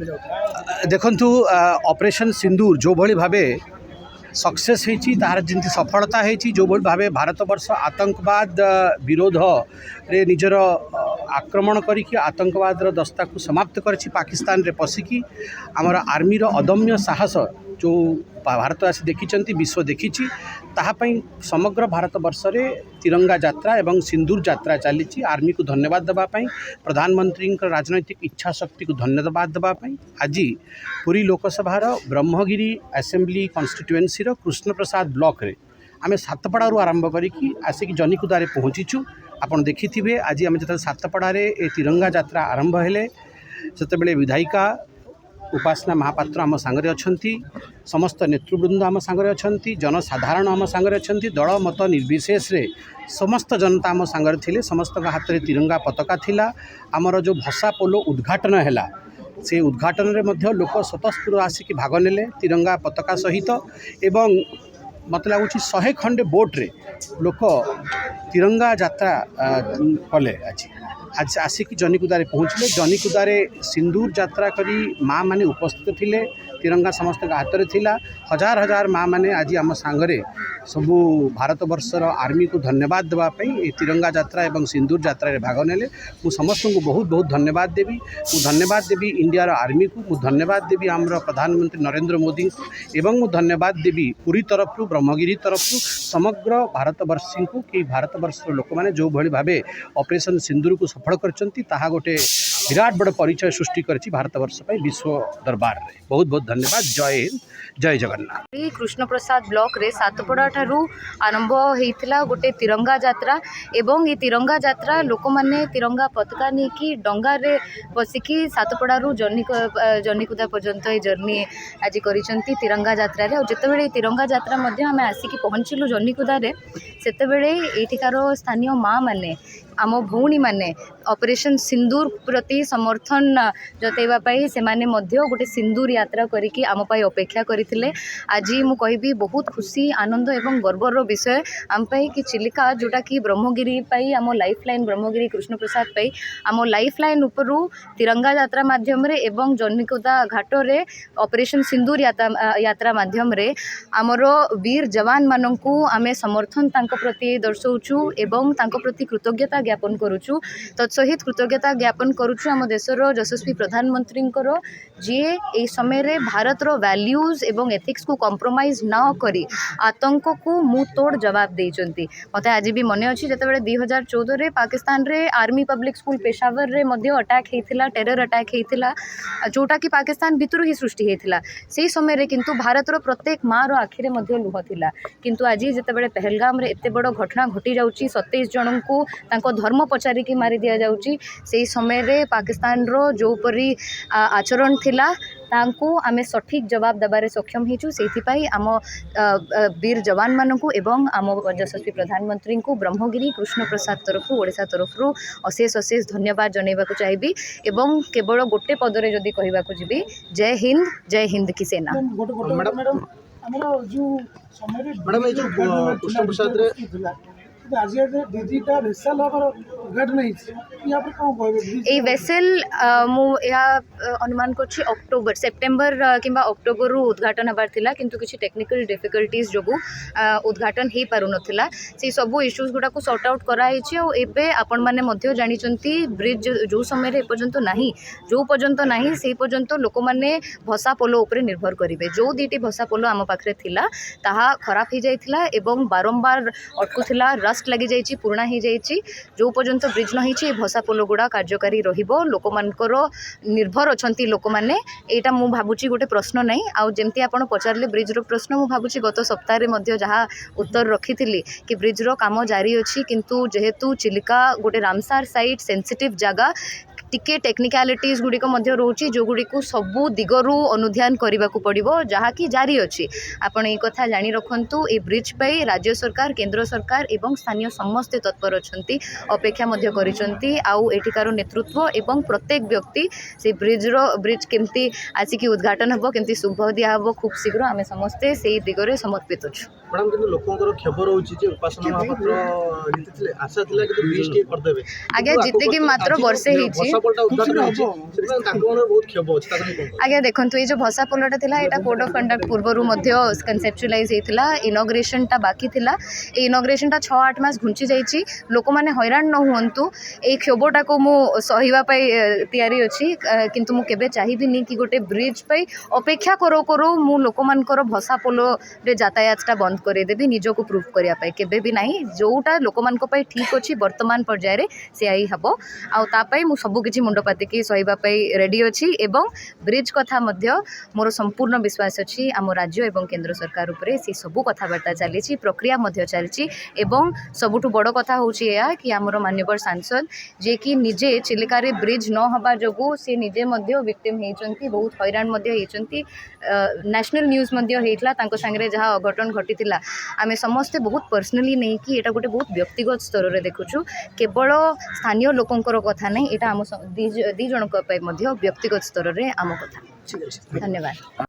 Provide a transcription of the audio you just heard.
देखंतु ऑपरेशन सिंदूर जो भली भावे सक्सेस होती तार जमी सफलता होती जो भली भावे भारत वर्ष आतंकवाद विरोध रे निजर आक्रमण करके आतंकवाद दस्ता को समाप्त कर पाकिस्तान रे पशिकी आमर आर्मीर अदम्य साहस जो भारतवासी देखी विश्व देखी ताहापाई समग्र भारत वर्ष में तिरंगा यात्रा एवं सिंदूर यात्रा चली आर्मी को धन्यवाद देवाई प्रधानमंत्री राजनैतिक इच्छा शक्ति को धन्यवाद देवाई आज Puri लोकसभार Brahmagiri assembly constituency Krishna Prasad block रे आम सातपड़ारू आरंभ करी आसिक जनिकुदारे पहुँचीचु। आपड़ देखिथे आज आम जो सातपड़े ए तिरंगा यात्रा आरंभ हेले से विधायिका उपासना महापात्र आम सांगरे अछंती, समस्त नेतृवृंद आम सांगरे अछंती, जनसाधारण आम सांगरे अछंती, दल मत निर्विशेष रे समस्त जनता आम सांगरे थिले। समस्त हाथ में तिरंगा पताका थिला। आमर जो भसा पोलो उद्घाटन हैला से उद्घाटन रे मध्य लोक स्वतःस्फूर्त आसिक भाग नेले तिरंगा पताका सहित एवं मत लगुच 100 खंडे बोट रे लोक तिरंगा यात्रा कले। आज आसिक जनिकुदारे पहुँचले। जनिकुदारे सिंदूर यात्रा करी माँ माने उपस्थित थिले। तिरंगा समस्त हाथ में थिला। हजार हजार माँ माने आज आम सांगरे सबू भारत वर्षर आर्मी को धन्यवाद देवाई तिरंगा यात्रा एवं सिंदूर यात्रा भाग नेले। मु समस्त को बहुत बहुत धन्यवाद देवी। मु धन्यवाद देवी इंडिया आर्मी को, मु धन्यवाद देवी आमर प्रधानमंत्री नरेंद्र मोदी को एवं मु धन्यवाद देवी पुरी तरफ ब्रह्मगिरी तरफ समग्र भारतवर्षी को कि भारत वर्ष लोक मैंने जो भली भावे ऑपरेशन सिंदूर को सफल करचंती ताहा गोटे विराट बड़ परिचय सृष्टि करछि भारत वर्ष पर विश्व दरबार रे। बहुत बहुत धन्यवाद। जय हिंद, जय जगन्नाथ। कृष्ण प्रसाद ब्लॉक रे सातपड़ा ठारू आरंभ होइथिला गोटे तिरंगा यात्रा एवं ये तिरंगा यात्रा लोक माने तिरंगा पताका नेकी डंगा रे बसिकी सातपड़ारू जनिकुदा पर्यंत ये जर्नी आज करिसंती तिरंगा यात्रा रे। जेतेबेले तिरंगा यात्रा मध्ये आमे आसिकी पहुँचलु जनिकुदा रे सेतेबेले एठिकार स्थानीय माँ माने आम भौणी माने ऑपरेशन सिंदूर प्रति समर्थन जतैवाई से गोटे सिंदूर यात्रा करिकी आम पाई अपेक्षा करथिले। आज मु कहबी बहुत खुशी आनंद एवं गर्वर विषय आम पाई कि चिलिका जोटा कि ब्रह्मगिरी पाई आम लाइफ लाइन ब्रह्मगिरी कृष्ण प्रसाद पाई आम लाइफ लाइन उपरू तिरंगा यात्रा माध्यम रे एवं जनिकुदा घाट रे ऑपरेशन सिंदूर यात्रा माध्यम रे आमर वीर जवान माननकु आमे समर्थन तांको प्रति दर्शाउछु एवं तांको प्रति कृतज्ञता ज्ञापन करुचु। तत्सहित कृतज्ञता ज्ञापन करुचु आम देशर यशस्वी प्रधानमंत्री जी ए समय रे भारत रो वैल्यूज एवं एथिक्स को कॉम्प्रोमाइज ना करी आतंक को मुँह तोड़ जवाब देइचंती। मते आज भी मन अछि जेतेबेले 2014 रे पाकिस्तान रे आर्मी पब्लिक स्कूल पेशावर रे मध्य अटैक हेतिला, टेरर अटैक हेतिला जोटा कि पाकिस्तान भितर ही सृष्टि हेतिला। से समय रे किंतु भारत रो प्रत्येक माँ रो आखिरे मध्य लुह थिला। किंतु आज जेतेबेले पहलगाम रे एते बड़ घटना घटी जाउची 27 जन को तांको धर्म पचारिकी मारी दिया जाउची से समय रे पाकिस्तान रो जो परी आचरण थिला तांको आमे सठिक जवाब देबारे सक्षम हेचु। सेथिपाई आम वीर जवान मानकु एवं आम यशस्वी प्रधानमंत्री को ब्रह्मगिरी कृष्ण प्रसाद तरफ ओडिशा तरफ अशेष अशेष धन्यवाद जणाइबाकु चाहिबी एवं केवल गोटे पदरे जदि कहिबाकु जिबी जय हिंद की सेना। कृष्ण प्रसाद रे आज दीदीटा वेसल ये वेसेल या अनुमान करछि अक्टोबर सेप्टेम्बर किंबा अक्टोबर उद्घाटन हबार थिला किंतु किछि टेक्निकल डिफिकल्टीज जोगु उद्घाटन हे पारु नथिला। से सब इश्यूज गुडा को सॉर्ट आउट कराई छि और एबे आपण माने मध्य जानिचंती ब्रिज जो समय रे पर्यंत नाही जो पर्यंत नाही से पर्यंत लोक माने भसा पोलो ऊपर निर्भर करिवे। जो दीटी भसा पोलो आम पाखरे थिला ताहा खराब ही जाइथिला एवं बारंबार अटकुथिला रस्ट लगी जाइछि पुराना ही जाइछि। जो पर्यंत ब्रिज नहीं छि भसा पोलो गुड़ा कार्यकारी रहिबो लोक मानकर निर्भर अछंती लोक माने एटा मु भाबुची गोटे प्रश्न नहीं आउ जेमती आपण पचारले ब्रिज रो प्रश्न मु भाबुची गत सप्ताह रे मध्य जहा उत्तर रखिथिली कि ब्रिज रो काम जारी अछि किंतु जेहेतु चिलिका गोटे रामसार साइट सेंसिटिव जगह टिके टेक्निकालिटीज गुड़िक रोचे जो गुड़िक सबू दिगरु अनुध्यान करने को पड़ो जहाँकि जारी अच्छी। आपण ये कथा जानी रखु ए ब्रिज पाई राज्य सरकार केंद्र सरकार एवं स्थानीय समस्ते तत्पर अच्छा अपेक्षा आउ एठिकार नेतृत्व एवं प्रत्येक व्यक्ति से ब्रिज केमती आसिक उद्घाटन हम केमती शुभ दिया हम खूब शीघ्र आम समस्ते से दिगरे समर्पित अच्छु। मैडम किंतु लोकंकर खबर होची जे उपासना महापात्र आशा थिला कि ब्रिज के कर देबे आगे जिते कि मात्र वर्षे हिची पोलटा उद्घाटन होछि सेतन ताको मन बहुत क्षोभ अछि ताको कोन आज्ञा देखो ये जो भसा पोलटा थिला एटा कोड ऑफ कंडक्ट पूर्वरु मध्य कनसेप्चुअलाइज हेतिला इनॉग्रेशन टा बाकी थिला ए इनॉग्रेशन टा 6-8 मास घुंची जाईची लोक माने हैरान न हुंतु ए क्षोभटा को मु सहिबा पई तयारी अछि किंतु मु केबे चाहिबिनी कि गोटे ब्रिज पई अपेक्षा करो करो मु लोक मानकर भसा पोलो रे यातायातटा बंद करे देबी निजो को प्रूफ करिया पई केबे भी नाही जोटा लोक मानक पई ठीक अछि वर्तमान पर्याय रे से आई हबो आ ता पई मु सब किछि मुंडपाती की सहिबा पई रेडी अछि एवं ब्रिज कथा मध्य मोर संपूर्ण विश्वास अछि आम राज्य एवं केंद्र सरकार उपरे से सब कथबार्ता चली प्रक्रिया मध्य चली एवं सबुठु बड़ कथा होछि या कि आमर माननीय सांसद जे कि निजे चिलिका रे ब्रिज न हबा जोगु से निजे मध्य विक्टिम हेचंती बहुत हैरान मध्य हेचंती नेशनल न्यूज मध्य हेतला तांको संगे जहाँ अघटन घटी आमे समस्ते बहुत पर्सनली नहीं कि एटा गोटे बहुत व्यक्तिगत स्तर रे देखुछु केवल स्थानीय लोकंकर कथा नहीं एटा आम दी जनक व्यक्तिगत स्तर रे आम कथा धन्यवाद।